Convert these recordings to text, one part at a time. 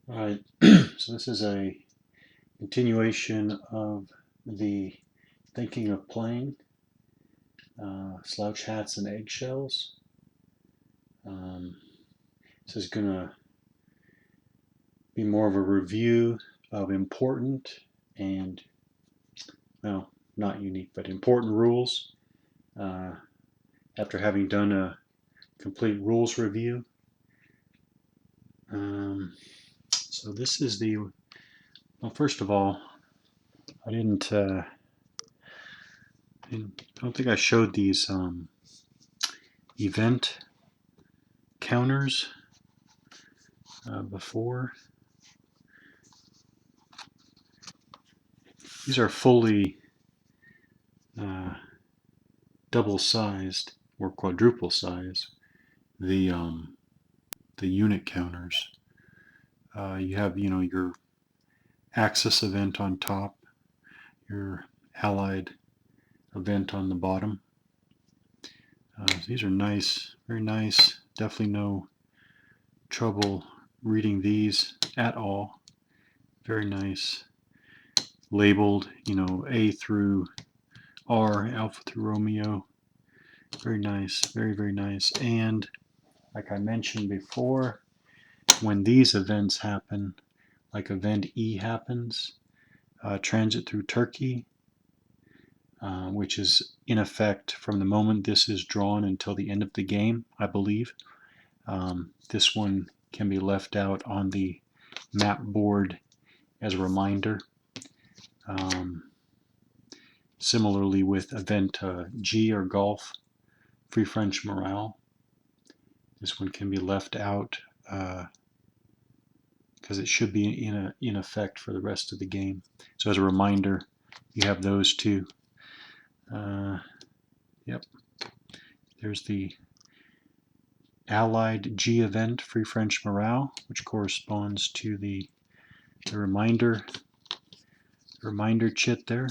Alright, so this is a continuation of the thinking of playing Slouch hats and eggshells. This is going to be more of a review of important and, well, not unique, but important rules. After having done a complete rules review. So this is the, well, first of all, I don't think I showed these event counters before. These are fully double-sized or quadruple size. The unit counters. You have your Axis event on top, your Allied event on the bottom. These are nice, very nice. Definitely no trouble reading these at all. Very nice. Labeled, A through R, Alpha through Romeo. Very nice, very, very nice. And like I mentioned before, when these events happen, like event E happens, transit through Turkey, which is in effect from the moment this is drawn until the end of the game, I believe. This one can be left out on the map board as a reminder. Similarly with event G or Golf, Free French Morale. This one can be left out because it should be in effect for the rest of the game. So as a reminder, you have those two. Yep. There's the Allied G event, Free French Morale, which corresponds to the reminder chit there.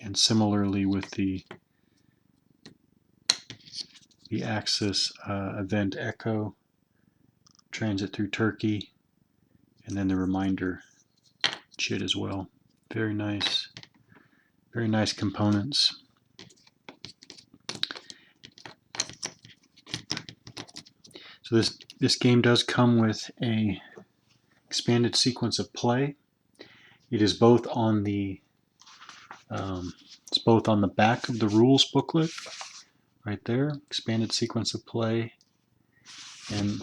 And similarly with the Axis event Echo, transit through Turkey, and then the reminder chit as well. Very nice components. So this game does come with a expanded sequence of play. It is both on the back of the rules booklet, right there, expanded sequence of play, and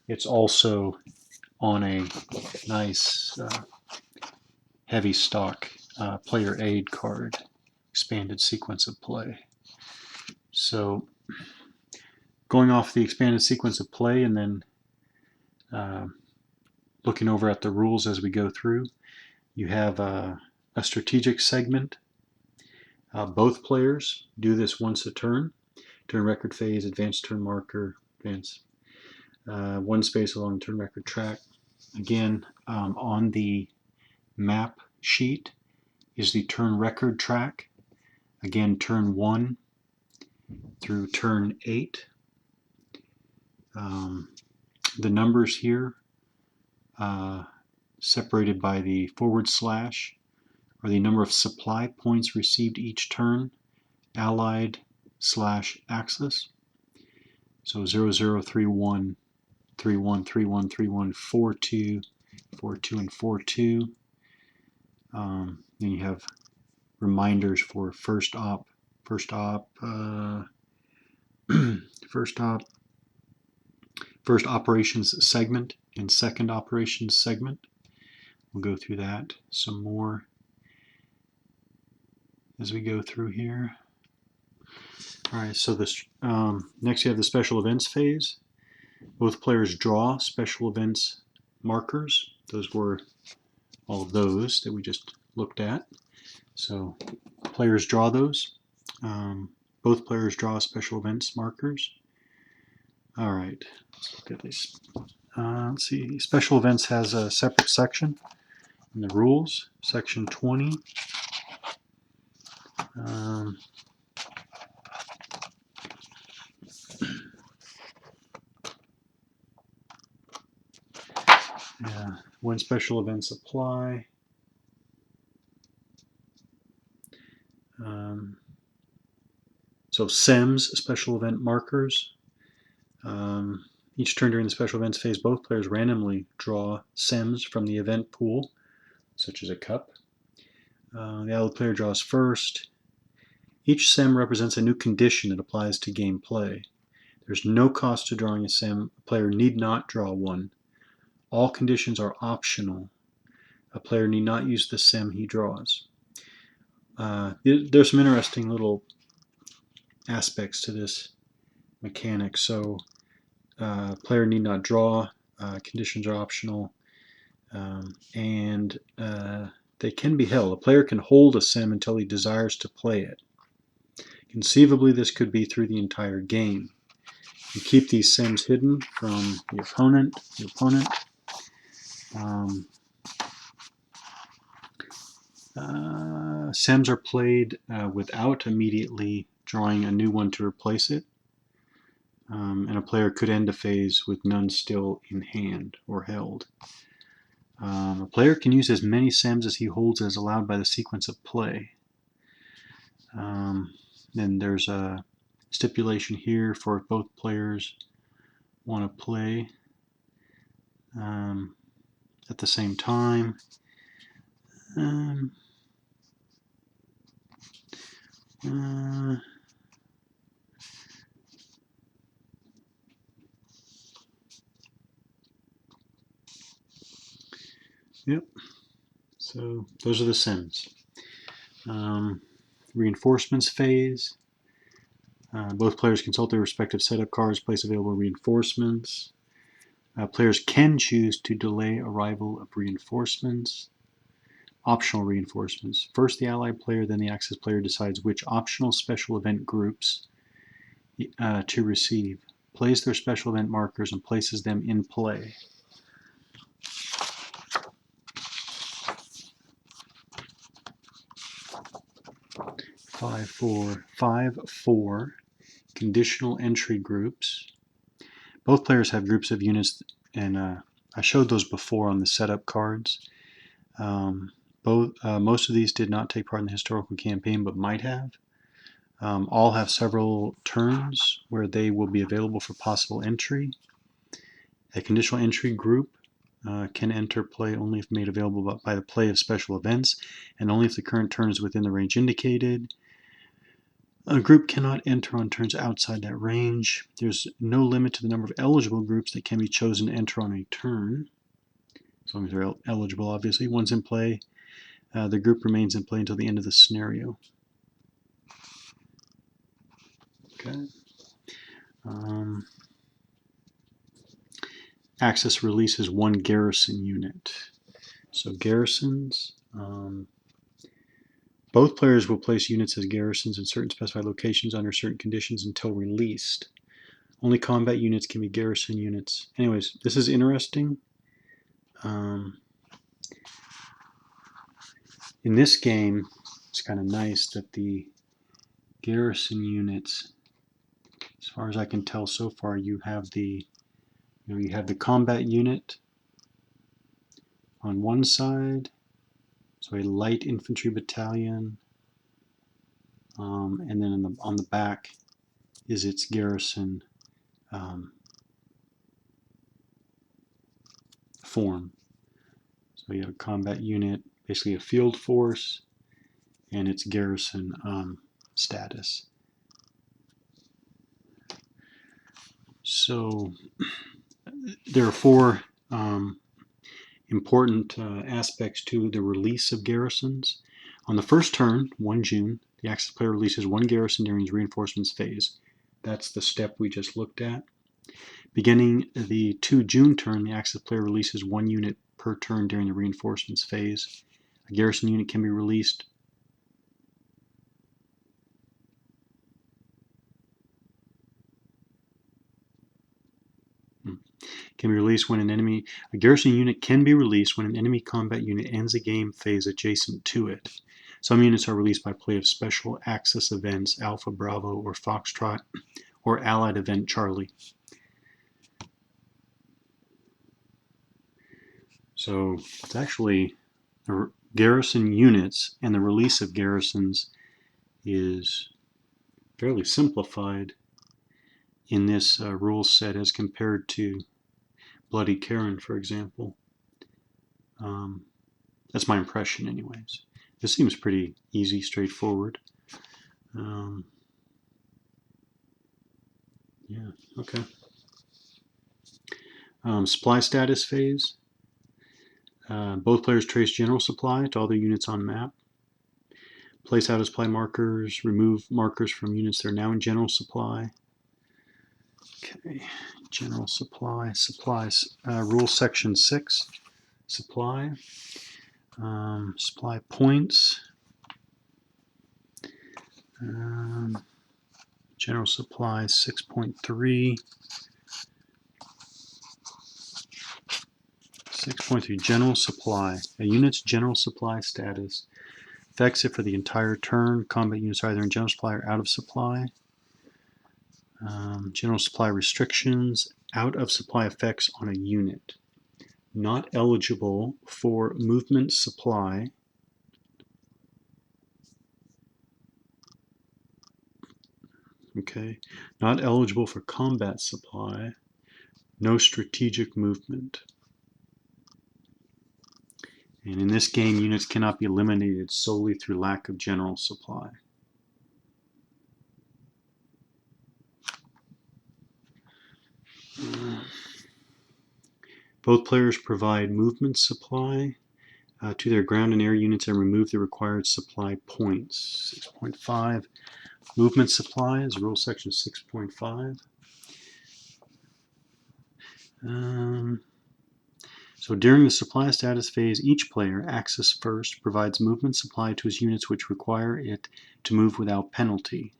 it's also on a nice heavy stock player aid card, expanded sequence of play. So going off the expanded sequence of play and then looking over at the rules as we go through, you have a strategic segment. Both players do this once a turn. Turn record phase, advanced turn marker, advance. One space along turn record track. Again, on the map sheet is the turn record track. Again, turn 1 through turn 8. The numbers here, separated by the / are the number of supply points received each turn, Allied / Axis. So 0, 0, 3, 1, 3, 1, 3, 1, 3, 1, 4, 2, 4, 2, and 4, 2. Then you have reminders for first operations segment and second operations segment. We'll go through that some more as we go through here. All right, so this next you have the special events phase. Both players draw special events markers. Those were all of those that we just looked at. So players draw those. Both players draw special events markers. All right, let's look at these. Let's see, special events has a separate section in the rules, section 20. When special events apply. So SEMs, special event markers. Each turn during the special events phase, both players randomly draw SEMs from the event pool, such as a cup. The allied player draws first. Each SEM represents a new condition that applies to gameplay. There's no cost to drawing a SEM. A player need not draw one. All conditions are optional. A player need not use the SEM he draws. There's some interesting little aspects to this mechanic. So, player need not draw. Conditions are optional. And they can be held. A player can hold a SEM until he desires to play it. Conceivably, this could be through the entire game. You keep these SEMs hidden from the opponent. SEMs are played without immediately drawing a new one to replace it. And a player could end a phase with none still in hand or held. A player can use as many SEMs as he holds as allowed by the sequence of play. Then there's a stipulation here for if both players want to play at the same time. Yep. So those are the SEMs. Reinforcements phase. Both players consult their respective setup cards, place available reinforcements. Players can choose to delay arrival of reinforcements. Optional reinforcements. First, the allied player, then the Axis player decides which optional special event groups to receive, plays their special event markers, and places them in play. Five, four conditional entry groups. Both players have groups of units, and I showed those before on the setup cards. Most of these did not take part in the historical campaign, but might have. All have several turns where they will be available for possible entry. A conditional entry group can enter play only if made available by the play of special events, and only if the current turn is within the range indicated. A group cannot enter on turns outside that range. There's no limit to the number of eligible groups that can be chosen to enter on a turn, as long as they're eligible, obviously. Once in play, the group remains in play until the end of the scenario. Okay. Axis releases one garrison unit. So garrisons, both players will place units as garrisons in certain specified locations under certain conditions until released. Only combat units can be garrison units. Anyways, this is interesting. In this game, it's kind of nice that the garrison units, as far as I can tell so far, you have the combat unit on one side, so a light infantry battalion, and then on the back is its garrison form. So you have a combat unit, basically a field force, and its garrison status. So there are four important aspects to the release of garrisons. On the first turn, 1 June, the Axis player releases one garrison during his reinforcements phase. That's the step we just looked at. Beginning the 2 June turn, the Axis player releases one unit per turn during the reinforcements phase. A garrison unit can be released when an enemy. A garrison unit can be released when an enemy combat unit ends a game phase adjacent to it. Some units are released by play of special Axis events, Alpha, Bravo, or Foxtrot, or Allied event Charlie. So it's actually garrison units, and the release of garrisons is fairly simplified in this rule set as compared to Bloody Karen, for example. That's my impression anyways. This seems pretty easy, straightforward. Yeah, okay. Supply status phase. Both players trace general supply to all their units on map. Place out of supply markers. Remove markers from units that are now in general supply. Okay, general supply. Supplies. Rule section 6. Supply. Supply points. General supply 6.3. 6.3 general supply. A unit's general supply status affects it for the entire turn. Combat units are either in general supply or out of supply. General supply restrictions. Out of supply effects on a unit. Not eligible for movement supply. Okay. Not eligible for combat supply. No strategic movement. And in this game, units cannot be eliminated solely through lack of general supply. Both players provide movement supply to their ground and air units and remove the required supply points. 6.5. Movement supply is rule section 6.5. So during the supply status phase, each player, axis first, provides movement supply to his units which require it to move without penalty.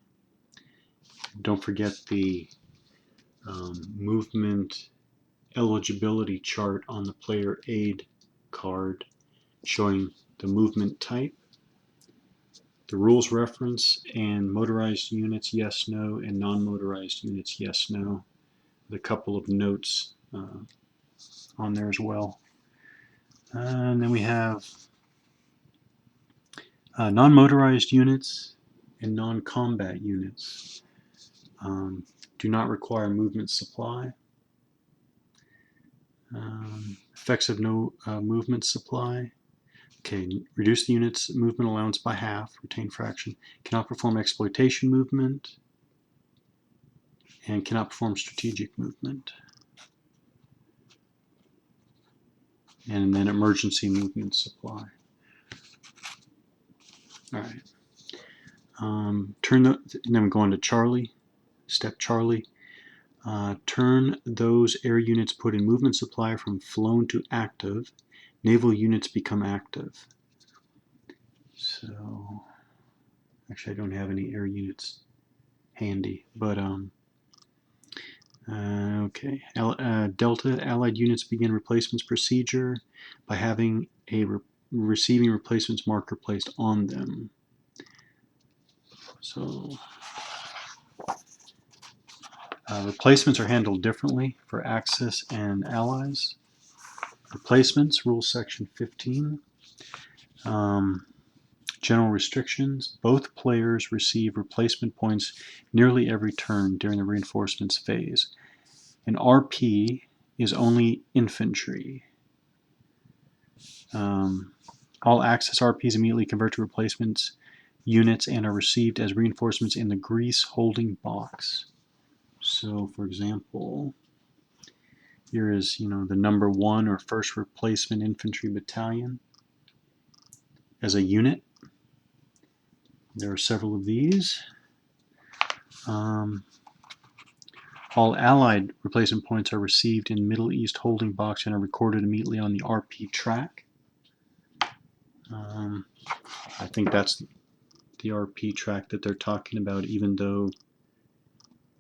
Don't forget the movement eligibility chart on the player aid card showing the movement type, the rules reference, and motorized units yes, no, and non-motorized units yes, no, with a couple of notes on there as well. And then we have non-motorized units and non-combat units do not require movement supply. Effects of no movement supply. Okay, reduce the unit's movement allowance by half, retain fraction, cannot perform exploitation movement, and cannot perform strategic movement. And then emergency movement supply. All right. And then we go on to Charlie, step Charlie. Turn those air units put in movement supply from flown to active. Naval units become active. So, actually, I don't have any air units handy, but okay. Delta Allied units begin replacements procedure by having a receiving replacements marker placed on them. So replacements are handled differently for Axis and Allies. Replacements, rule section 15. General restrictions. Both players receive replacement points nearly every turn during the reinforcements phase. An RP is only infantry. All Axis RPs immediately convert to replacements units and are received as reinforcements in the grease holding box. So, for example, here is, the number 1 or 1st replacement infantry battalion as a unit. There are several of these. All Allied replacement points are received in Middle East holding box and are recorded immediately on the RP track. I think that's the RP track that they're talking about, even though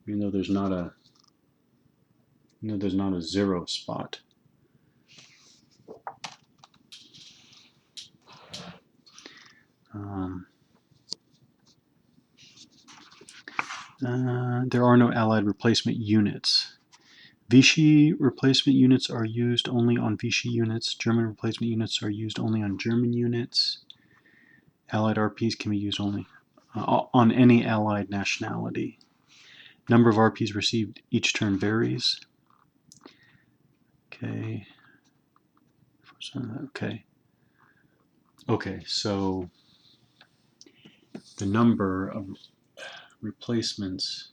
there's not a zero spot. There are no Allied replacement units. Vichy replacement units are used only on Vichy units. German replacement units are used only on German units. Allied RPs can be used only on any Allied nationality. Number of RPs received each turn varies. Okay. Okay. Okay, so the number of replacements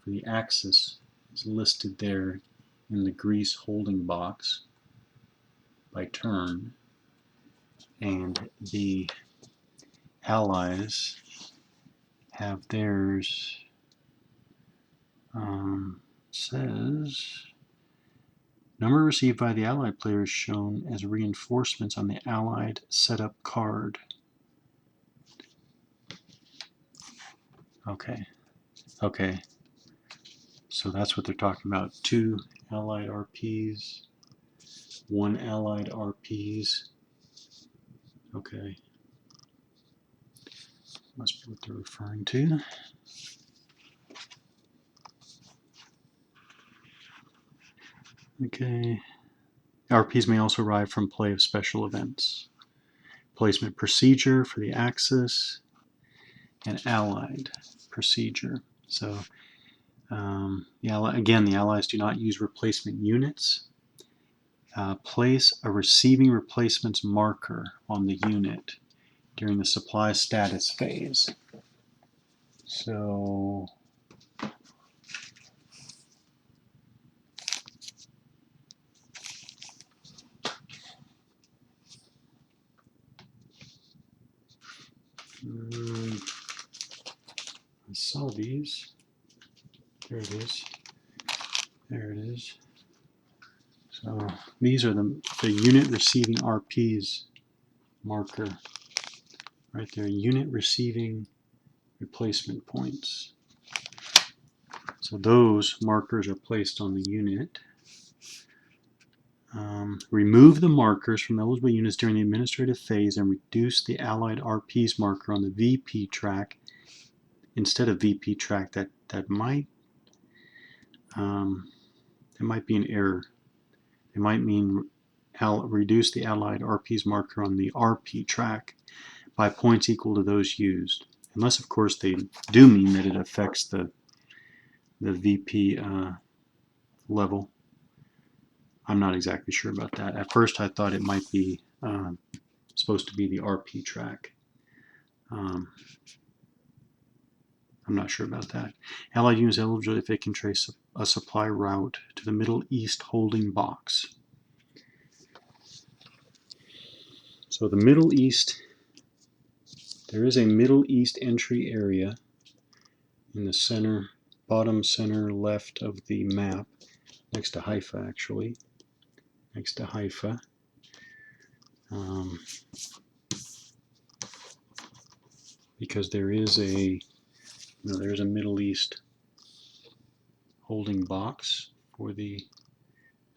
for the Axis is listed there in the Greece holding box by turn, and the Allies have theirs. Says number received by the Allied players shown as reinforcements on the Allied setup card. Okay. Okay. So that's what they're talking about. 2 Allied RPs, 1 Allied RPs. Okay. Must be what they're referring to. Okay. RPs may also arrive from play of special events. Placement procedure for the Axis and Allied procedure. So again, the Allies do not use replacement units. Place a receiving replacements marker on the unit during the supply status phase. So I saw these. There it is. There it is. So these are the unit receiving RPs marker right there. Unit receiving replacement points. So those markers are placed on the unit. Remove the markers from eligible units during the administrative phase and reduce the Allied RPs marker on the VP track instead of VP track. That might be an error. It might mean reduce the Allied RPs marker on the RP track by points equal to those used. Unless, of course, they do mean that it affects the VP level. I'm not exactly sure about that. At first, I thought it might be supposed to be the RP track. I'm not sure about that. Allied units eligible if they can trace a supply route to the Middle East holding box. So the Middle East, there is a Middle East entry area in the center, bottom center left of the map, next to Haifa actually, next to Haifa. Because there is there's a Middle East holding box for the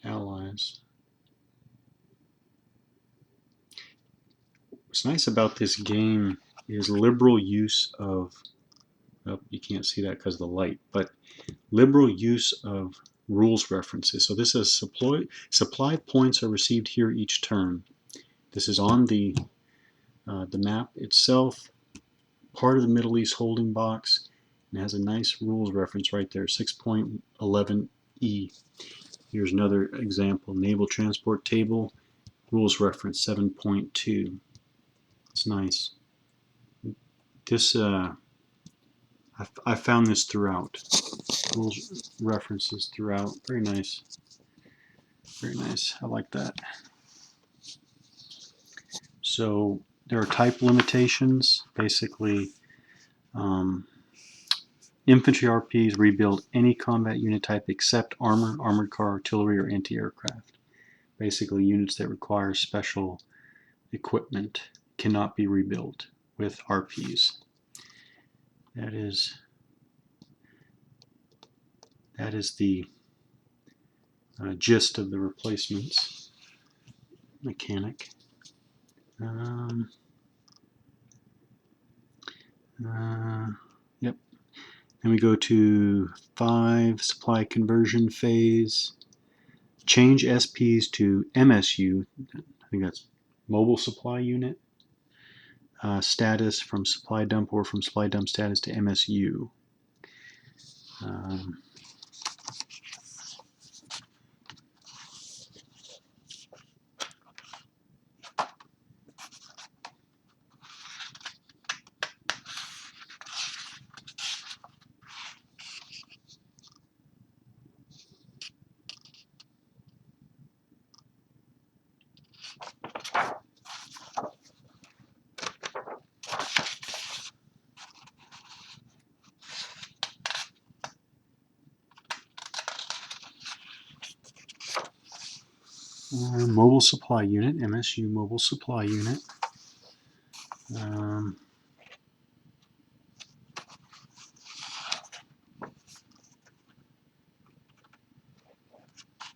Allies. What's nice about this game is liberal use of, oh, you can't see that because of the light, but liberal use of rules references. So this is supply points are received here each turn. This is on the map itself, part of the Middle East holding box, and has a nice rules reference right there, 6.11e. Here's another example, naval transport table, rules reference 7.2. It's nice. This I found this throughout. Rules references throughout. Very nice. Very nice. I like that. So there are type limitations. Basically, infantry RPs rebuild any combat unit type except armor, armored car, artillery, or anti-aircraft. Basically, units that require special equipment cannot be rebuilt with RPs. That is the gist of the replacements mechanic. Yep. Then we go to 5, supply conversion phase. Change SPs to MSU. I think that's mobile supply unit. Status from supply dump or from supply dump status to MSU. Mobile supply unit, MSU mobile supply unit.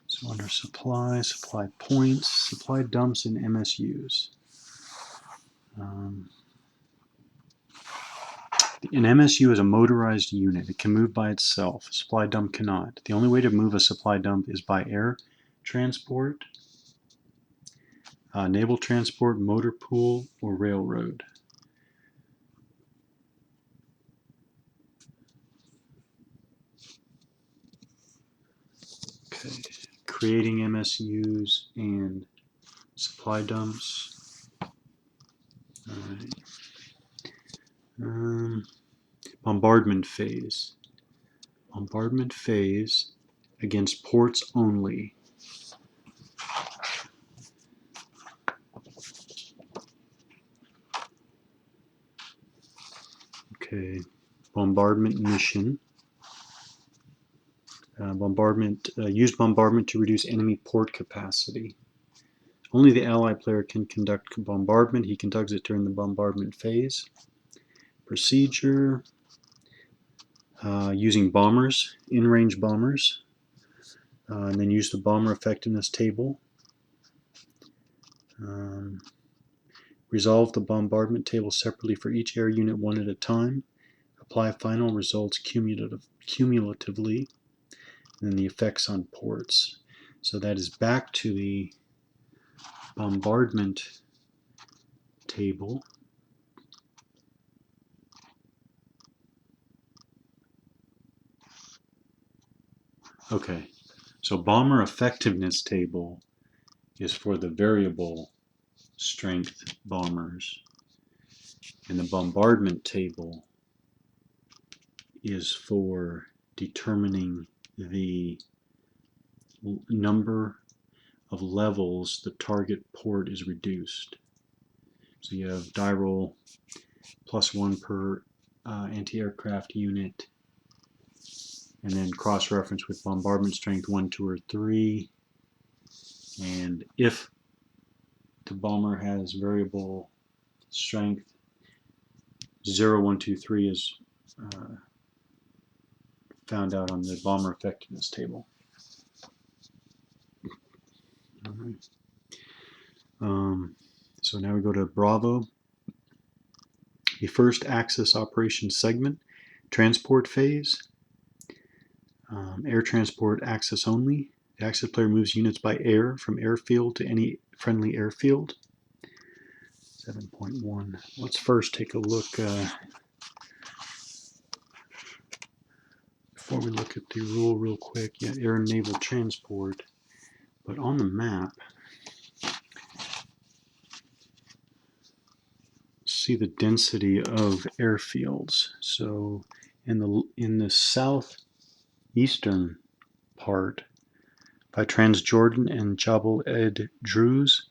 So under supply, supply points, supply dumps, and MSUs. An MSU is a motorized unit. It can move by itself. A supply dump cannot. The only way to move a supply dump is by air transport, naval transport, motor pool, or railroad. Okay, creating MSUs and supply dumps. All right. Bombardment phase. Bombardment phase against ports only. Okay, bombardment mission. Use bombardment to reduce enemy port capacity. Only the ally player can conduct bombardment. He conducts it during the bombardment phase. Procedure. Using bombers, in-range bombers. And then use the bomber effectiveness table. Resolve the bombardment table separately for each air unit one at a time. Apply final results cumulatively. And then the effects on ports. So that is back to the bombardment table. Okay, so bomber effectiveness table is for the variable strength bombers, and the bombardment table is for determining the number of levels the target port is reduced. So you have die roll +1 per anti-aircraft unit, and then cross-reference with bombardment strength 1, 2, or 3. And if the bomber has variable strength 0, 1, 2, 3 is found out on the bomber effectiveness table. All right. So now we go to Bravo. The first Axis operation segment, transport phase. Air transport access only. The Axis player moves units by air from airfield to any friendly airfield. 7.1. Let's first take a look before we look at the rule real quick. Yeah, air and naval transport. But on the map, see the density of airfields. So in the southeastern part, by Transjordan and Jabal Ed Druze,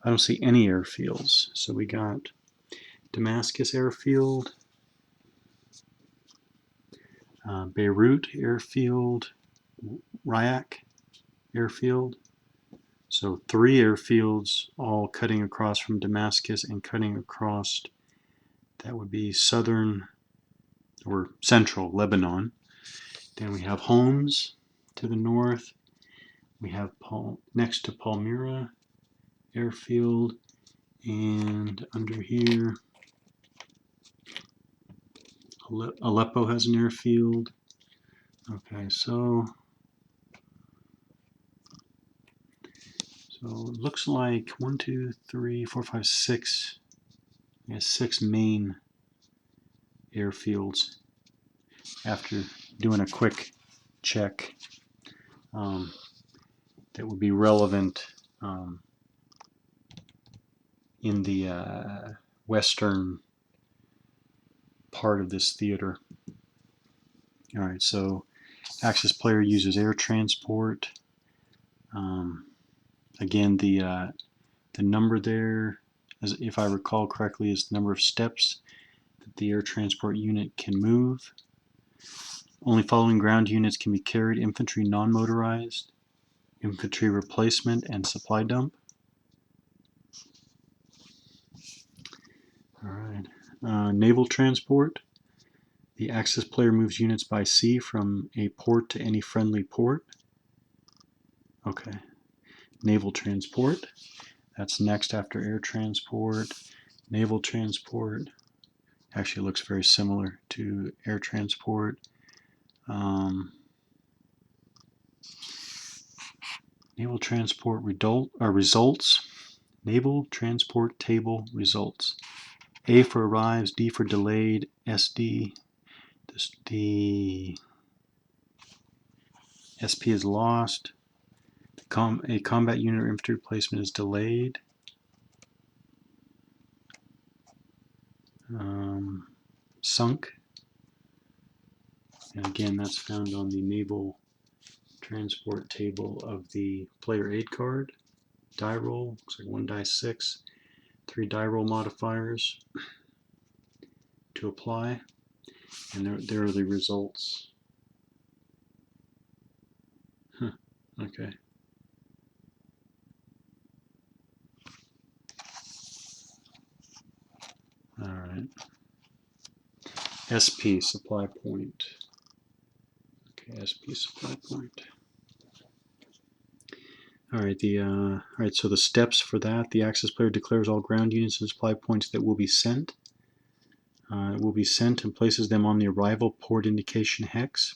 I don't see any airfields. So we got Damascus airfield, Beirut airfield, Riyadh airfield. So 3 airfields all cutting across from Damascus and cutting across, that would be southern or central Lebanon. Then we have Homs to the north. We have next to Palmyra airfield, and under here Aleppo has an airfield. Okay, so it looks like 1, 2, 3, 4, 5, 6. Yeah, 6 main airfields. After doing a quick check, that would be relevant in the western part of this theater. All right, so Axis player uses air transport. Again, the number there, as if I recall correctly, is the number of steps that the air transport unit can move. Only following ground units can be carried: infantry non-motorized, infantry replacement, and supply dump. All right. Naval transport. The Axis player moves units by sea from a port to any friendly port. Okay. Naval transport. That's next after air transport. Naval transport. Actually looks very similar to air transport. Naval transport results. Naval transport table results. A for arrives, D for delayed, SD. The SP is lost. A combat unit or infantry replacement is delayed. Sunk. And again, that's found on the naval transport table of the player aid card. Die roll, looks like 1 die 6, 3 die roll modifiers to apply, and there are the results. Okay. All right. SP, supply point. Okay, SP, supply point. All right, so the steps for that: the Axis player declares all ground units and supply points that will be sent. Will be sent and places them on the arrival port indication hex.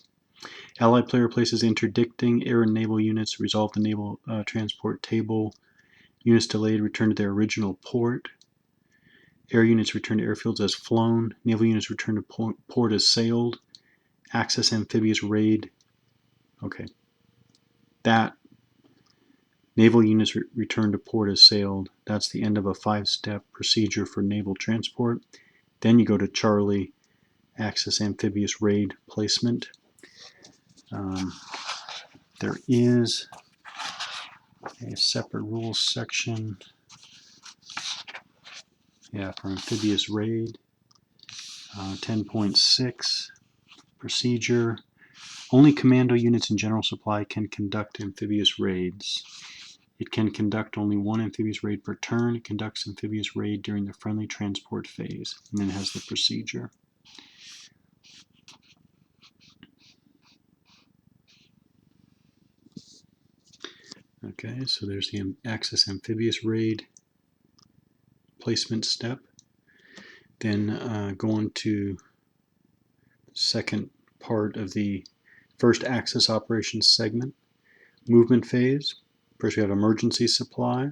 Allied player places interdicting air and naval units, resolve the naval transport table. Units delayed return to their original port. Air units return to airfields as flown. Naval units return to port as sailed. Axis amphibious raid. Okay. That naval units return to port as sailed. That's the end of a 5-step procedure for naval transport. Then you go to Charlie, Axis amphibious raid placement. There is a separate rules section. Yeah, for amphibious raid. 10.6 procedure. Only commando units in general supply can conduct amphibious raids. It can conduct only 1 amphibious raid per turn. It conducts amphibious raid during the friendly transport phase, and then it has the procedure. Okay, so there's the Axis amphibious raid placement step. Then go on to the second part of the first Axis operations segment, movement phase. First we have emergency supply.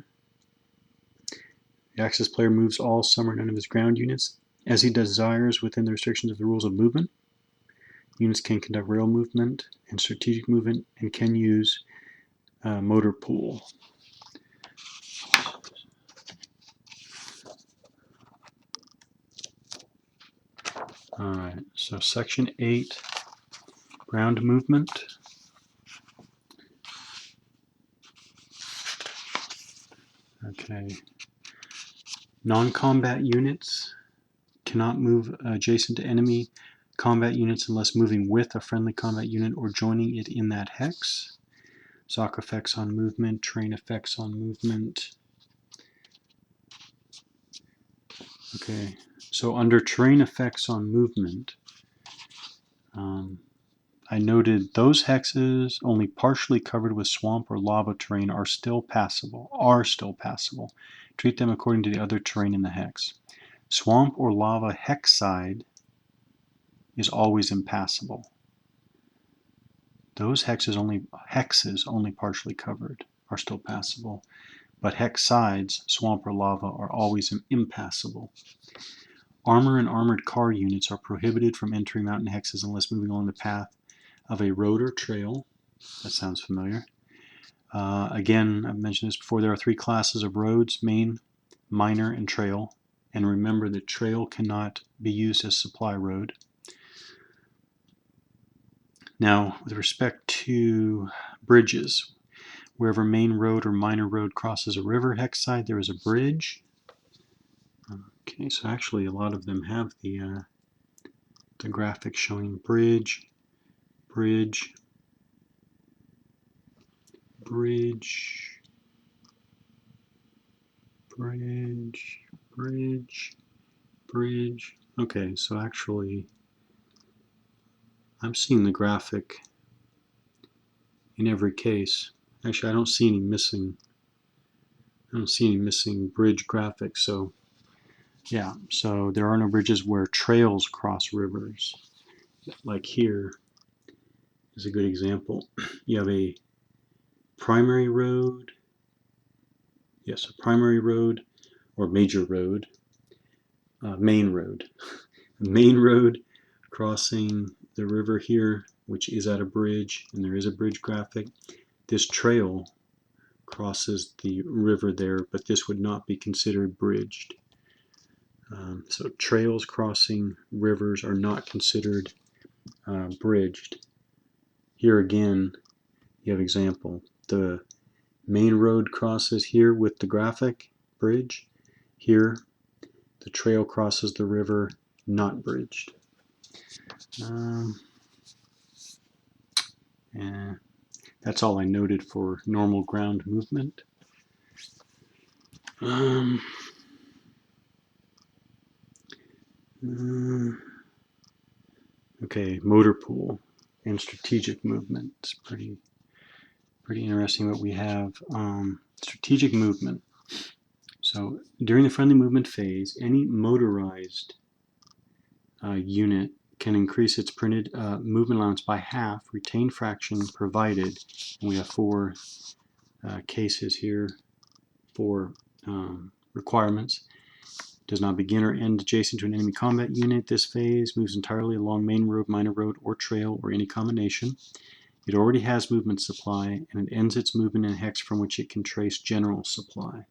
The Axis player moves all, some or none of his ground units as he desires within the restrictions of the rules of movement. Units can conduct rail movement and strategic movement and can use motor pool. All right, so section 8, ground movement. Okay. Non-combat units cannot move adjacent to enemy combat units unless moving with a friendly combat unit or joining it in that hex. Sock effects on movement, terrain effects on movement. Okay, so under terrain effects on movement, I noted those hexes only partially covered with swamp or lava terrain are still passable. Treat them according to the other terrain in the hex. Swamp or lava hex side is always impassable. Those hexes only partially covered are still passable, but hex sides, swamp or lava, are always impassable. Armor and armored car units are prohibited from entering mountain hexes unless moving along the path of a road or trail. That sounds familiar. Again, I've mentioned this before, there are 3 classes of roads: main, minor, and trail. And remember that trail cannot be used as supply road. Now, with respect to bridges, wherever main road or minor road crosses a river hex side, there is a bridge. Okay, so actually a lot of them have the graphic showing bridge, bridge, bridge, bridge, bridge, bridge. Okay, so actually I'm seeing the graphic in every case. Actually, I don't see any missing bridge graphics. So yeah, so there are no bridges where trails cross rivers. Like here is a good example. You have a primary road, yes, a primary road or major road, main road, main road crossing the river here, which is at a bridge, and there is a bridge graphic. This trail crosses the river there, but this would not be considered bridged. So trails crossing rivers are not considered bridged. Here again, you have example. The main road crosses here with the graphic bridge. Here, the trail crosses the river, not bridged. And that's all I noted for normal ground movement. Okay, motor pool and strategic movement. It's pretty interesting what we have. Strategic movement. So during the friendly movement phase, any motorized unit can increase its printed movement allowance by half, retain fraction provided, and we have 4 cases here, 4 requirements. Does not begin or end adjacent to an enemy combat unit. This phase moves entirely along main road, minor road, or trail, or any combination. It already has movement supply, and it ends its movement in a hex from which it can trace general supply.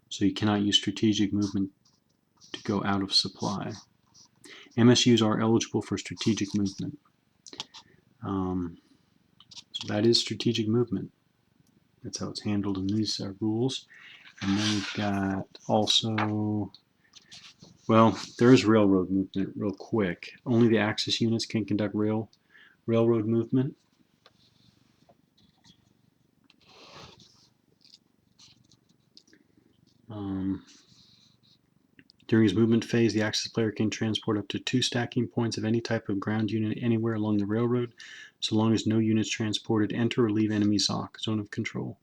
So you cannot use strategic movement to go out of supply. MSUs are eligible for strategic movement. So that is strategic movement. That's how it's handled in these rules. And then we've got also, well, there is railroad movement real quick. Only the Axis units can conduct railroad movement. During his movement phase, the Axis player can transport up to 2 stacking points of any type of ground unit anywhere along the railroad, so long as no units transported enter or leave enemy zone of control.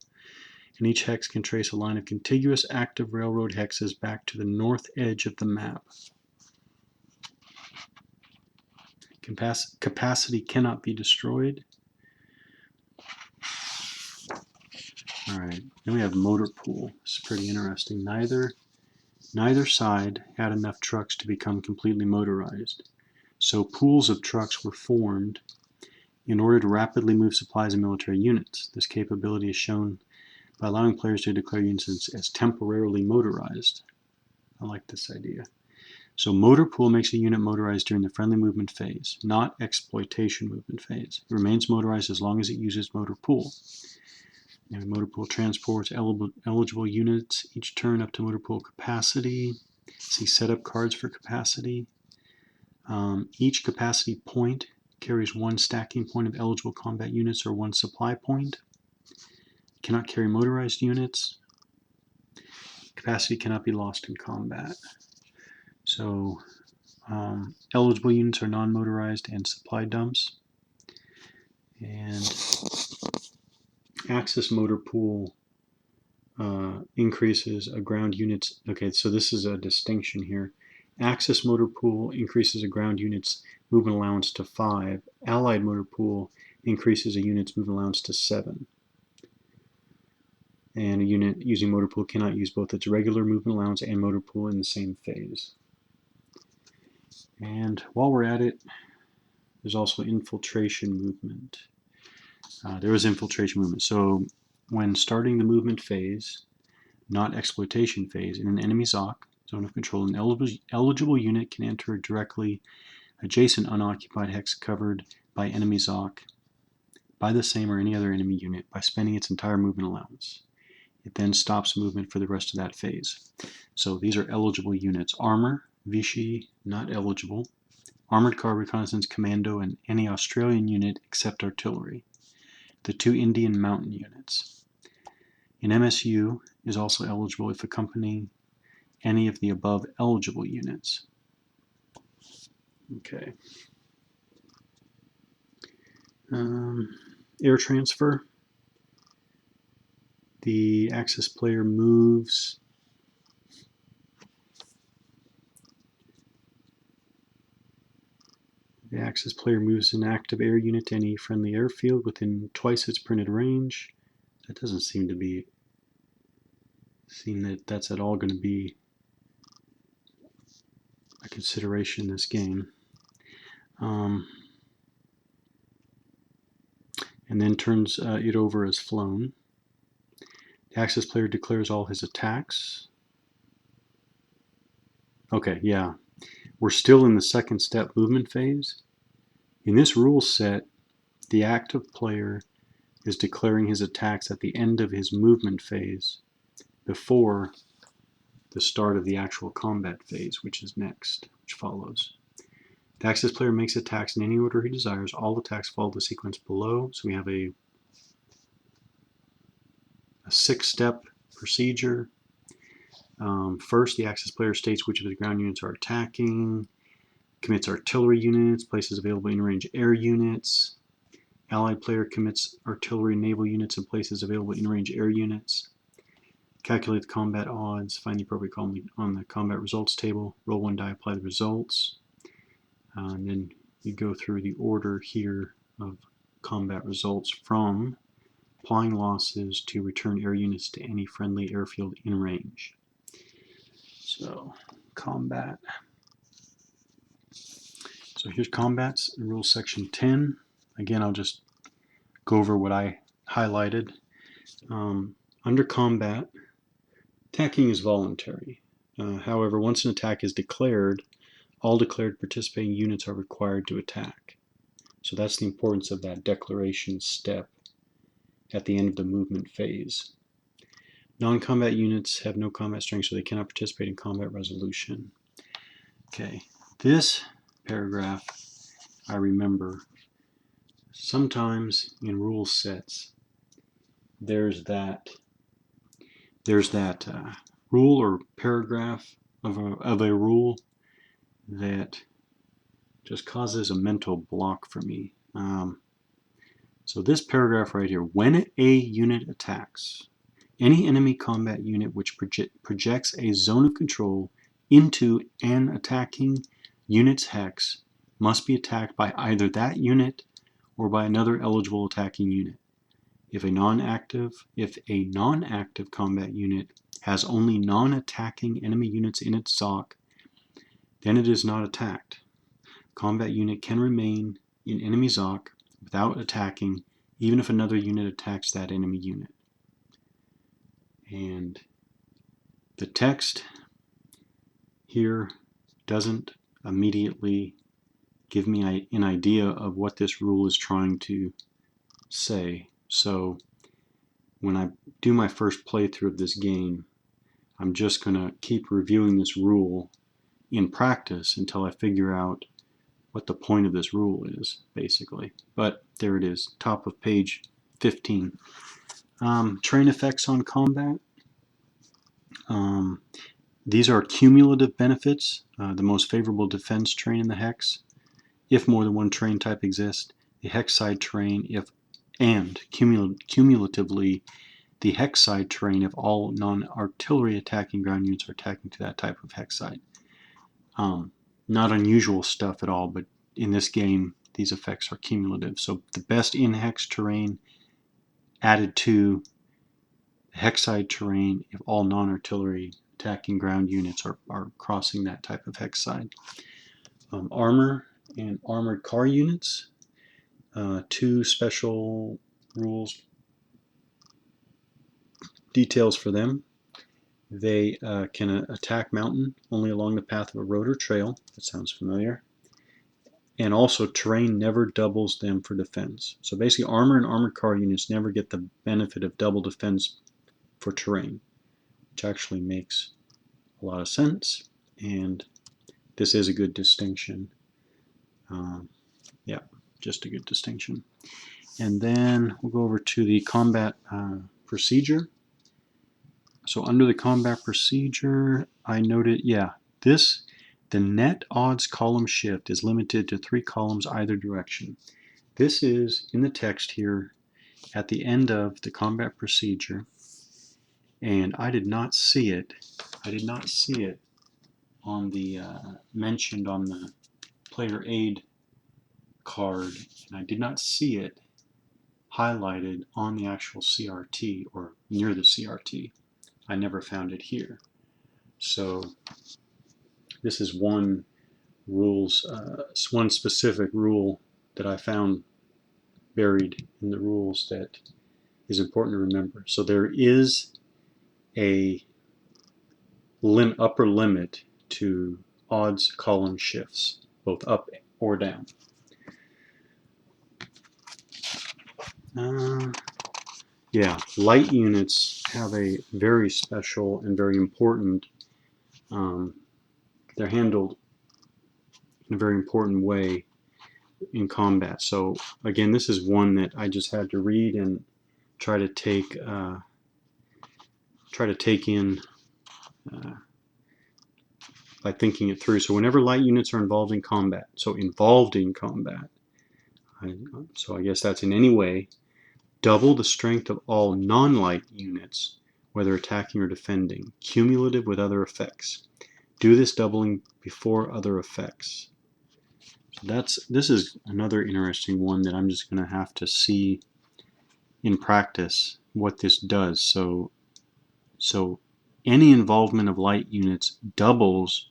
And each hex can trace a line of contiguous active railroad hexes back to the north edge of the map. Capacity cannot be destroyed. Alright, then we have motor pool. This is pretty interesting. Neither side had enough trucks to become completely motorized. So pools of trucks were formed in order to rapidly move supplies and military units. This capability is shown by allowing players to declare units as temporarily motorized. I like this idea. So motor pool makes a unit motorized during the friendly movement phase, not exploitation movement phase. It remains motorized as long as it uses motor pool. And motor pool transports eligible units each turn up to motor pool capacity. See setup cards for capacity. Each capacity point carries 1 stacking point of eligible combat units or 1 supply point. Cannot carry motorized units. Capacity cannot be lost in combat. So eligible units are non-motorized and supply dumps. And Axis motor pool increases a ground unit's, okay, so this is a distinction here. Axis motor pool increases a ground unit's movement allowance to 5. Allied motor pool increases a unit's movement allowance to 7. And a unit using motor pool cannot use both its regular movement allowance and motor pool in the same phase. And while we're at it, there's also infiltration movement. There is infiltration movement. So when starting the movement phase, not exploitation phase, in an enemy ZOC, zone of control, an eligible unit can enter directly adjacent unoccupied hex covered by enemy ZOC by the same or any other enemy unit by spending its entire movement allowance. It then stops movement for the rest of that phase. So these are eligible units. Armor, Vichy, not eligible. Armored Car Reconnaissance Commando, and any Australian unit except artillery. The 2 Indian Mountain units. An MSU is also eligible if accompanying any of the above eligible units. Okay. Air transfer. The Axis player moves an active air unit to any friendly airfield within twice its printed range. That doesn't seem that that's at all going to be a consideration in this game. And then turns it over as flown. The Axis player declares all his attacks. Okay, yeah. We're still in the second step movement phase. In this rule set, the active player is declaring his attacks at the end of his movement phase before the start of the actual combat phase, which follows. The Axis player makes attacks in any order he desires. All attacks follow the sequence below. So we have a 6-step procedure. First, the Axis player states which of his ground units are attacking, commits artillery units, places available in-range air units. Allied player commits artillery and naval units and places available in-range air units. Calculate the combat odds, find the appropriate column on the combat results table, roll 1 die, apply the results. And then you go through the order here of combat results from applying losses to return air units to any friendly airfield in range. So, combat. So here's combats, rule section 10. Again, I'll just go over what I highlighted. Under combat, attacking is voluntary. However, once an attack is declared, all declared participating units are required to attack. So that's the importance of that declaration step at the end of the movement phase. Non-combat units have no combat strength, so they cannot participate in combat resolution. Okay, this paragraph I remember. Sometimes in rule sets, there's that rule or paragraph of a rule that just causes a mental block for me. So this paragraph right here, when a unit attacks, any enemy combat unit which projects a zone of control into an attacking unit's hex must be attacked by either that unit or by another eligible attacking unit. If a non-active combat unit has only non-attacking enemy units in its ZOC, then it is not attacked. Combat unit can remain in enemy ZOC without attacking, even if another unit attacks that enemy unit. And the text here doesn't immediately give me an idea of what this rule is trying to say. So when I do my first playthrough of this game, I'm just going to keep reviewing this rule in practice until I figure out what the point of this rule is, basically. But there it is, top of page 15. Train effects on combat. These are cumulative benefits. The most favorable defense train in the hex, if more than one train type exists. The hex side train, and cumulatively the hex side train if all non-artillery attacking ground units are attacking to that type of hex side. Not unusual stuff at all, but in this game, these effects are cumulative. So the best in-hex terrain added to the hex-side terrain if all non-artillery attacking ground units are crossing that type of hex side. Armor and armored car units, 2 special rules, details for them. They can attack mountain only along the path of a road or trail. That sounds familiar. And also terrain never doubles them for defense. So basically armor and armored car units never get the benefit of double defense for terrain, which actually makes a lot of sense, and this is a good distinction. Yeah, just a good distinction. And then we'll go over to the combat procedure. So under the combat procedure, I noted, the net odds column shift is limited to 3 columns either direction. This is in the text here at the end of the combat procedure, and I did not see it. I did not see it on the mentioned on the player aid card, and I did not see it highlighted on the actual CRT or near the CRT. I never found it here. So this is one specific rule that I found buried in the rules that is important to remember. So there is a upper limit to odds column shifts, both up or down. Light units have a very special and very important, they're handled in a very important way in combat. So again, this is one that I just had to read and try to take in by thinking it through. So whenever light units are involved in combat, so I guess that's in any way, double the strength of all non-light units, whether attacking or defending, cumulative with other effects. Do this doubling before other effects. So this is another interesting one that I'm just going to have to see in practice what this does. So any involvement of light units doubles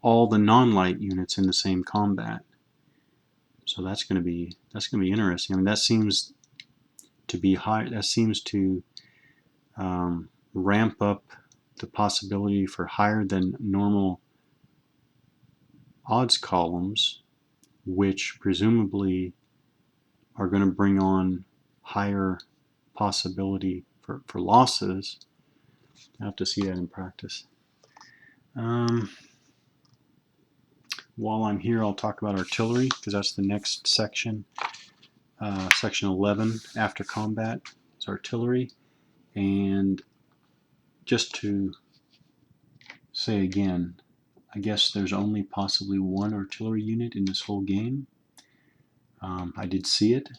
all the non-light units in the same combat. So that's going to be interesting. I mean, that seems to be high. That seems to ramp up the possibility for higher than normal odds columns, which presumably are going to bring on higher possibility for losses. I have to see that in practice. While I'm here, I'll talk about artillery, because that's the next section. Section 11, after combat, is artillery. And just to say again, I guess there's only possibly 1 artillery unit in this whole game. I did see it.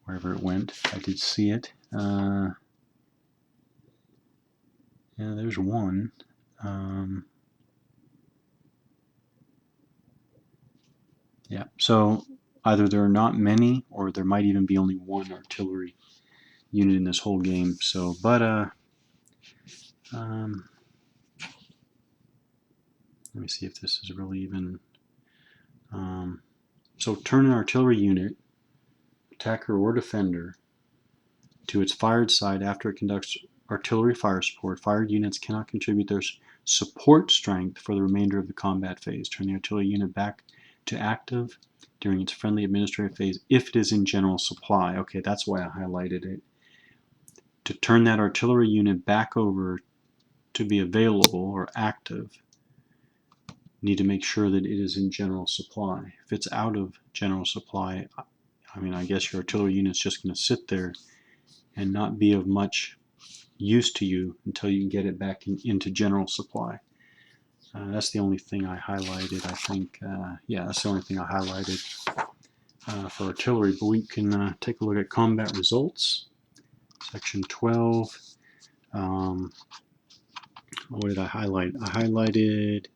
Wherever it went, I did see it. Yeah, there's 1. Yeah, so either there are not many, or there might even be only 1 artillery unit in this whole game. So, but let me see if this is really even. So turn an artillery unit, attacker or defender, to its fired side after it conducts artillery fire support. Fired units cannot contribute their support strength for the remainder of the combat phase. Turn the artillery unit back to active during its friendly administrative phase if it is in general supply. Okay, that's why I highlighted it. To turn that artillery unit back over to be available or active, need to make sure that it is in general supply. If it's out of general supply, I mean, I guess your artillery unit's just going to sit there and not be of much use to you until you can get it back into general supply. That's the only thing I highlighted, I think. Yeah, that's the only thing I highlighted for artillery. But we can take a look at combat results. Section 12. What did I highlight? I highlighted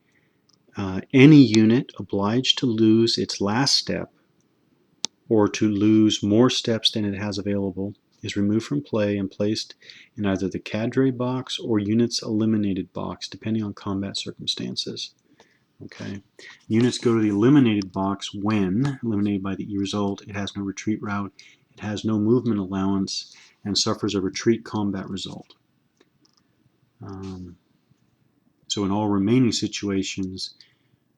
Any unit obliged to lose its last step or to lose more steps than it has available is removed from play and placed in either the cadre box or units eliminated box, depending on combat circumstances. Okay. Units go to the eliminated box when, eliminated by the E result, it has no retreat route, it has no movement allowance, and suffers a retreat combat result. So in all remaining situations,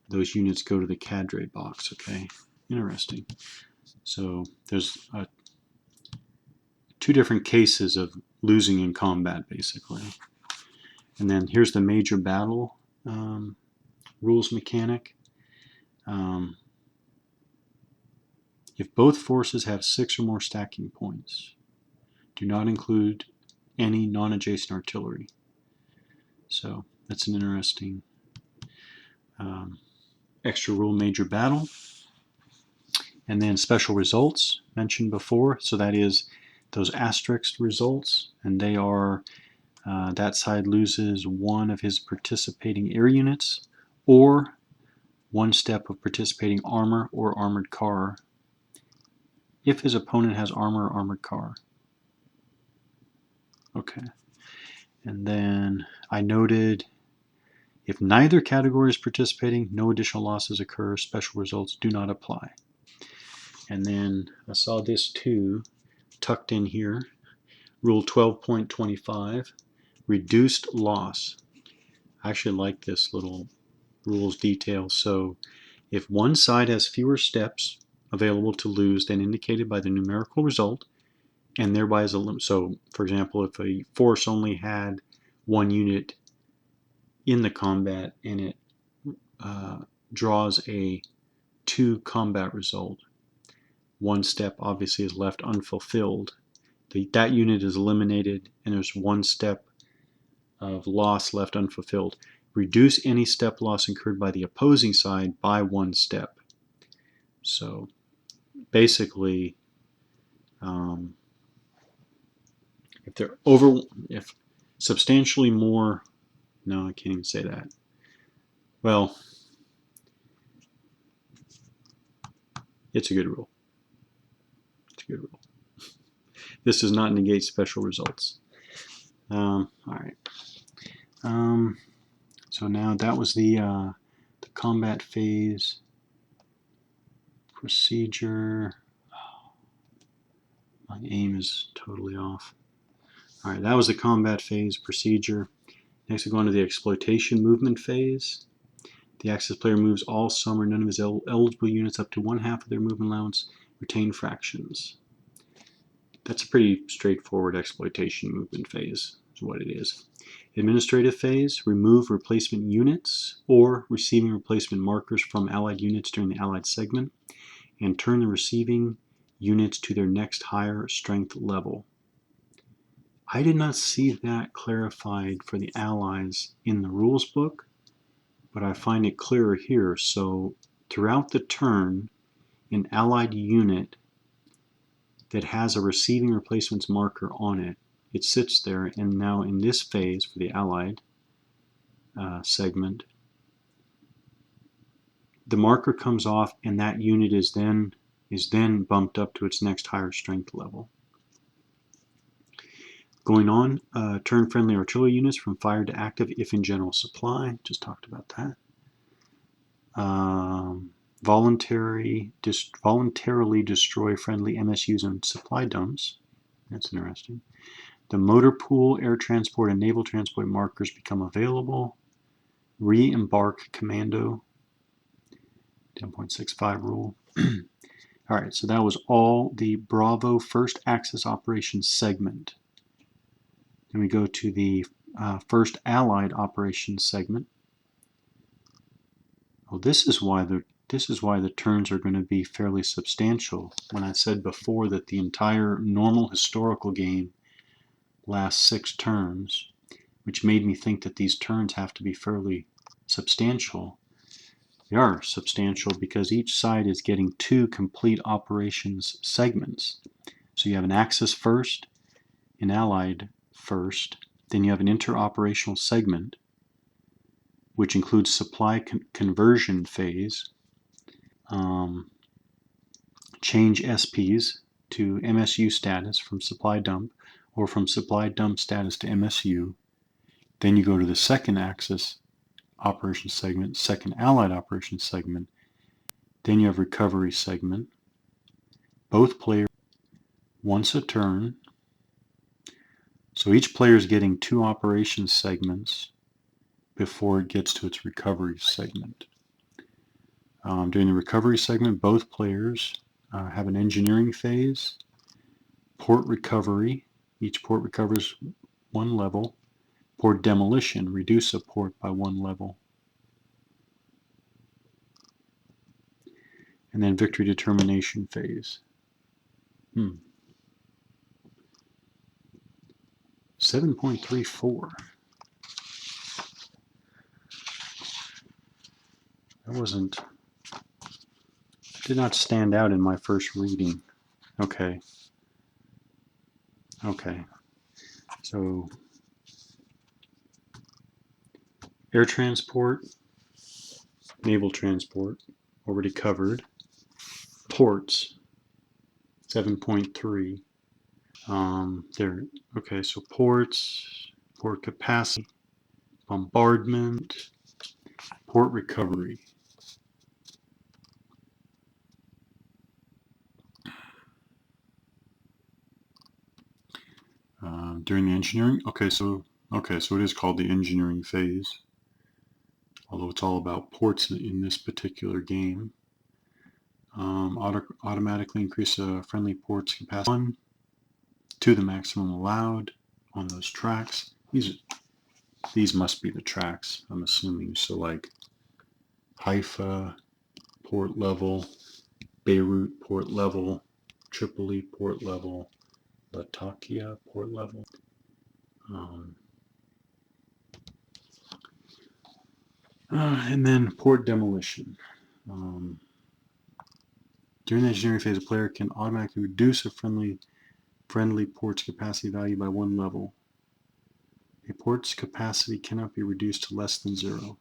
those units go to the cadre box. Okay, interesting. So there's two different cases of losing in combat, basically. And then here's the major battle rules mechanic. If both forces have 6 or more stacking points, do not include any non-adjacent artillery. So that's an interesting extra rule, major battle. And then special results mentioned before. So that is those asterisk results, and they are that side loses 1 of his participating air units or 1 step of participating armor or armored car if his opponent has armor or armored car. Okay. And then I noted if neither category is participating, no additional losses occur. Special results do not apply. And then I saw this too, tucked in here. Rule 12.25, reduced loss. I actually like this little rules detail. So if one side has fewer steps available to lose than indicated by the numerical result, and thereby is a limit. So for example, if a force only had 1 unit in the combat and it draws a 2 combat result, 1 step obviously is left unfulfilled. That unit is eliminated and there's 1 step of loss left unfulfilled. Reduce any step loss incurred by the opposing side by 1 step. So basically, if substantially more, no, I can't even say that. Well, it's a good rule. It's a good rule. This does not negate special results. All right. So now that was the combat phase procedure. My aim is totally off. All right, that was the combat phase procedure. Next, we go on to the exploitation movement phase. The Axis player moves all, some, or none of his eligible units up to 1/2 of their movement allowance, retain fractions. That's a pretty straightforward exploitation movement phase, is what it is. Administrative phase, remove replacement units or receiving replacement markers from Allied units during the Allied segment, and turn the receiving units to their next higher strength level. I did not see that clarified for the Allies in the rules book, but I find it clearer here. So throughout the turn, an Allied unit that has a receiving replacements marker on it, it sits there, and now in this phase for the Allied segment, the marker comes off and that unit is then bumped up to its next higher strength level. Going on, turn friendly artillery units from fire to active if in general supply. Just talked about that. Voluntarily destroy friendly MSUs and supply dumps. That's interesting. The motor pool, air transport, and naval transport markers become available. Re-embark commando. 10.65 rule. All right, so that was all the Bravo First Axis Operations segment. Then we go to the First Allied Operations segment. Well, this is why the turns are going to be fairly substantial. When I said before that the entire normal historical game lasts 6 turns, which made me think that these turns have to be fairly substantial. They are substantial because each side is getting 2 complete operations segments. So you have an Axis first, an Allied first, then you have an interoperational segment, which includes supply conversion phase. Change SPs to MSU status from supply dump, or from supply dump status to MSU. Then you go to the second axis operation segment, second allied operation segment. Then you have recovery segment. Both players once a turn. So each player is getting 2 operation segments before it gets to its recovery segment. During the recovery segment, both players have an engineering phase, port recovery. Each port recovers 1 level. Port demolition, reduce a port by 1 level. And then victory determination phase. 7.34. That did not stand out in my first reading. Okay. So air transport, naval transport, already covered. Ports, 7.3. Okay, so ports, port capacity, bombardment, port recovery. During the engineering, so it is called the engineering phase, although it's all about ports in this particular game. Automatically increase a friendly port's capacity 1 to the maximum allowed on those tracks. These must be the tracks, I'm assuming. So like Haifa port level, Beirut port level, Tripoli port level, Latakia port level. And then port demolition. During the engineering phase, a player can automatically reduce a friendly port's capacity value by 1 level. A port's capacity cannot be reduced to less than 0.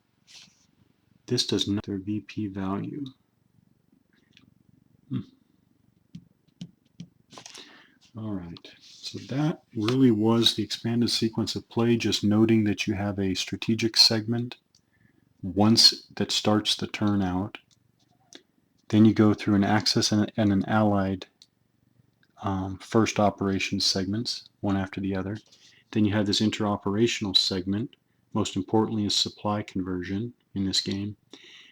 This does not their VP value. Alright, so that really was the expanded sequence of play, just noting that you have a strategic segment once that starts the turn out. Then you go through an Axis and an Allied first operation segments, one after the other. Then you have this interoperational segment. Most importantly is supply conversion in this game.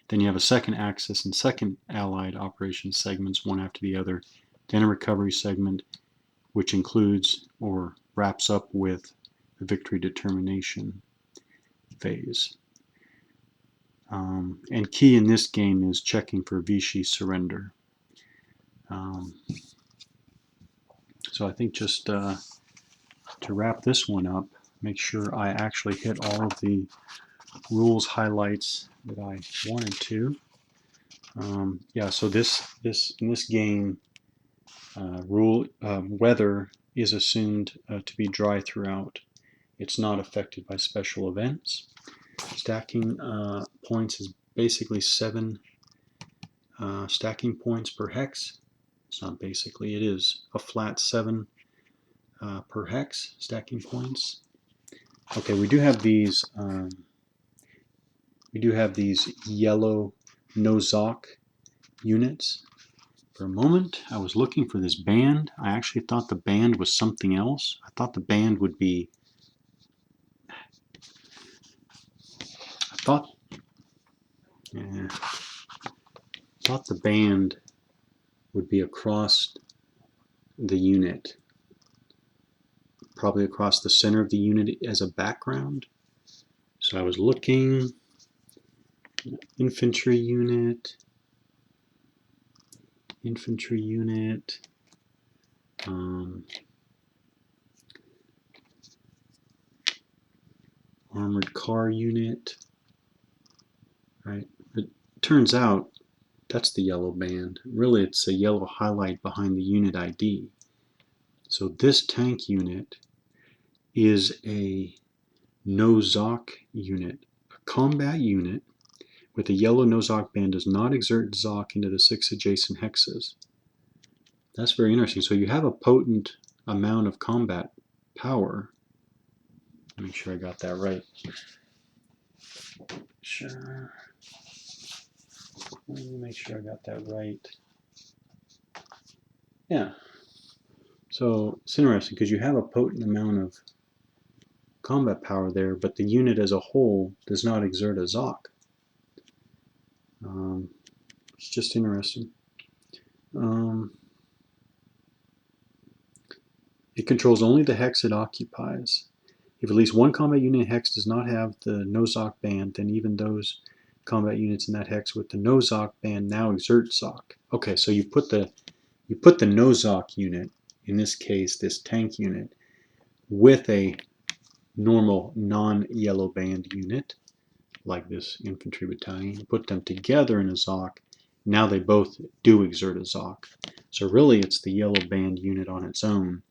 Then you have a second Axis and second Allied operation segments, one after the other. Then a recovery segment, which includes or wraps up with the victory determination phase. And key in this game is checking for Vichy surrender. So I think just to wrap this one up, make sure I actually hit all of the rules highlights that I wanted to. Yeah, so in this game, weather is assumed to be dry throughout. It's not affected by special events. Stacking points is basically 7 stacking points per hex. It's not basically, it is a flat 7 per hex stacking points. Okay, we do have these yellow Nozok units. For a moment, I was looking for this band. I actually thought the band was something else. I thought the band would be thought the band would be across the unit, probably across the center of the unit as a background. So I was looking, infantry unit, armored car unit, right? It turns out that's the yellow band. Really, it's a yellow highlight behind the unit ID. So this tank unit is a Nozok unit, combat unit with a yellow no-zoc band does not exert zoc into the 6 adjacent hexes. That's very interesting. So you have a potent amount of combat power. Make sure I got that right. Sure. Let me make sure I got that right. Yeah. So it's interesting because you have a potent amount of combat power there, but the unit as a whole does not exert a zoc. It's just interesting. It controls only the hex it occupies. If at least one combat unit hex does not have the no-zoc band, then even those combat units in that hex with the no-zoc band now exert zoc. Okay, so you put the no-zoc unit, in this case this tank unit, with a normal non-yellow band unit, like this infantry battalion, you put them together in a zoc. Now they both do exert a zoc. So really it's the yellow band unit on its own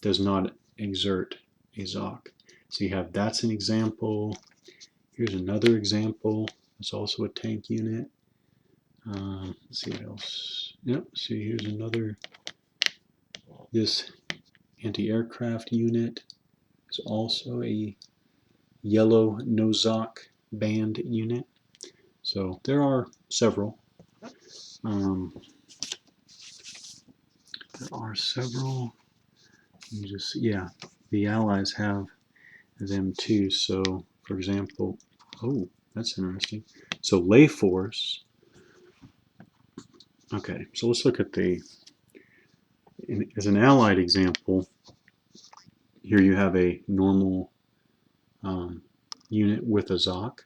does not exert a zoc. So you have, that's an example. Here's another example. It's also a tank unit. Let's see what else. Yep, see here's another. This anti-aircraft unit is also a yellow no-zoc band unit. So there are several. There are several. You just, yeah, the Allies have them too. So, for example, oh, that's interesting. So lay force. Okay, so let's look at the, as an Allied example, here you have a normal unit with a zoc,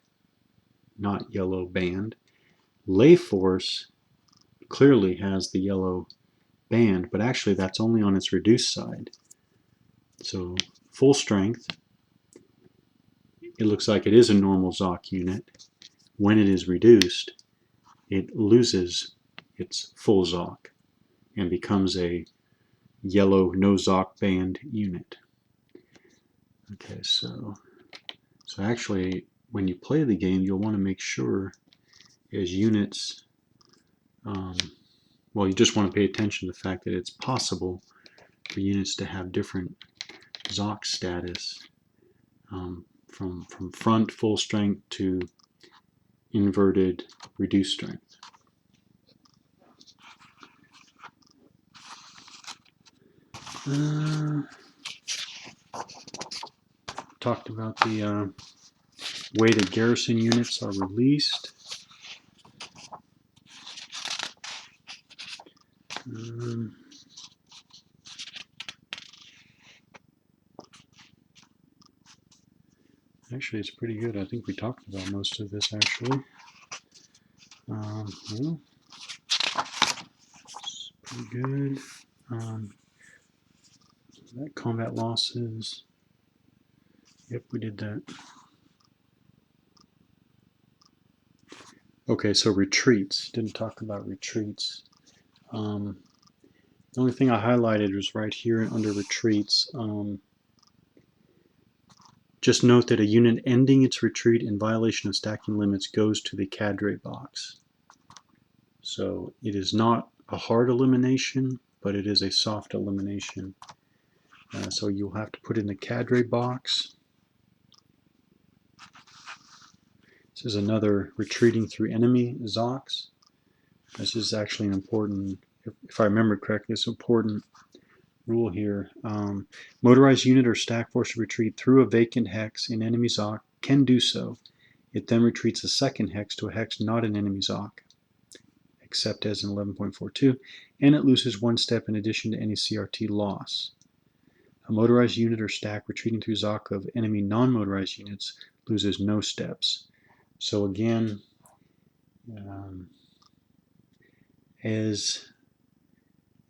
not yellow band. Lay force clearly has the yellow band, but actually that's only on its reduced side. So full strength, it looks like it is a normal zoc unit. When it is reduced, it loses its full zoc and becomes a yellow no zoc band unit. Okay, so actually when you play the game, you'll want to make sure as units, well, you just want to pay attention to the fact that it's possible for units to have different zoc status, from front full strength to inverted reduced strength. Talked about the way the garrison units are released. Actually, it's pretty good. I think we talked about most of this actually. Well, it's pretty good. That combat losses. Yep, we did that. Okay, so retreats. Didn't talk about retreats. The only thing I highlighted was right here under retreats. Just note that a unit ending its retreat in violation of stacking limits goes to the cadre box. So it is not a hard elimination, but it is a soft elimination. So you'll have to put in the cadre box. This is another retreating through enemy zocs. This is actually an important, if I remember correctly, it's an important rule here. Motorized unit or stack force to retreat through a vacant hex in enemy zoc can do so. It then retreats a second hex to a hex not in enemy zoc, except as in 11.42, and it loses one step in addition to any CRT loss. A motorized unit or stack retreating through zoc of enemy non-motorized units loses no steps. So again, as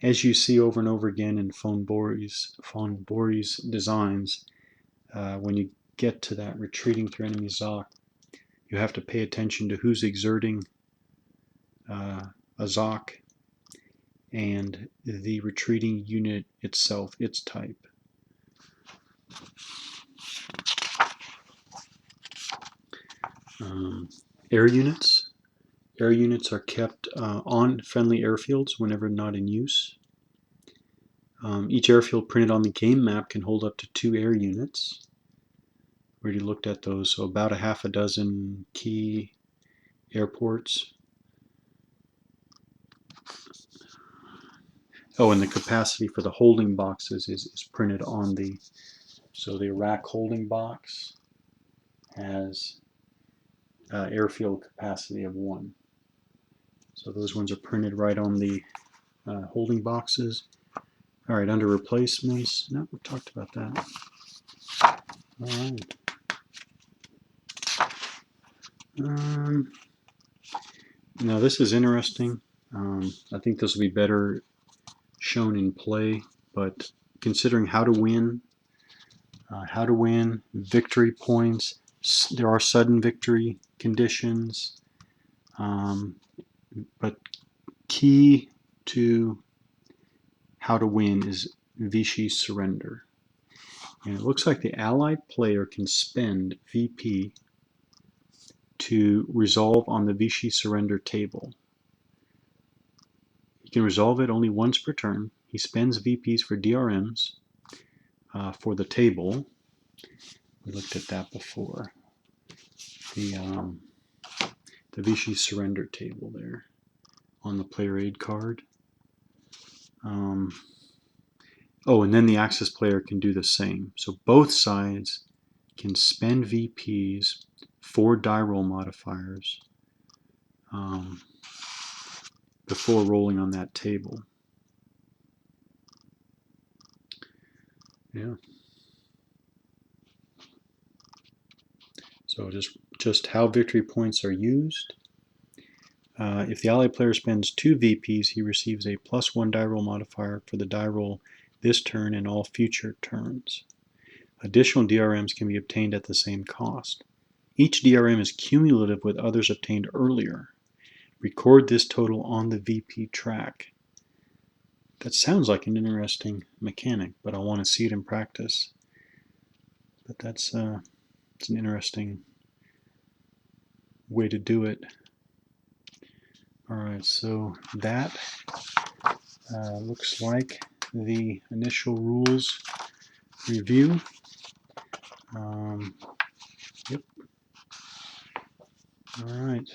you see over and over again in von Borries designs, when you get to that retreating through enemy zoc, you have to pay attention to who's exerting a zoc and the retreating unit itself, its type. Air units. Air units are kept on friendly airfields whenever not in use. Each airfield printed on the game map can hold up to 2 air units. We already looked at those, so about a half a dozen key airports. Oh, and the capacity for the holding boxes is printed on the, so the Iraq holding box has airfield capacity of 1. So those ones are printed right on the holding boxes. All right, under replacements, no, we talked about that. All right. Now this is interesting. I think this will be better shown in play, but considering how to win, victory points, there are sudden victory conditions, but key to how to win is Vichy surrender. And it looks like the allied player can spend VP to resolve on the Vichy surrender table. He can resolve it only once per turn. He spends VPs for DRMs for the table. We looked at that before. The Vichy surrender table there on the player aid card. Oh, and then the Axis player can do the same. So both sides can spend VPs for die roll modifiers before rolling on that table. Yeah. So just how victory points are used. If the allied player spends 2 VPs, he receives a +1 die roll modifier for the die roll this turn and all future turns. Additional DRMs can be obtained at the same cost. Each DRM is cumulative with others obtained earlier. Record this total on the VP track. That sounds like an interesting mechanic, but I want to see it in practice. But it's an interesting way to do it. Alright, so that looks like the initial rules review. Yep. Alright.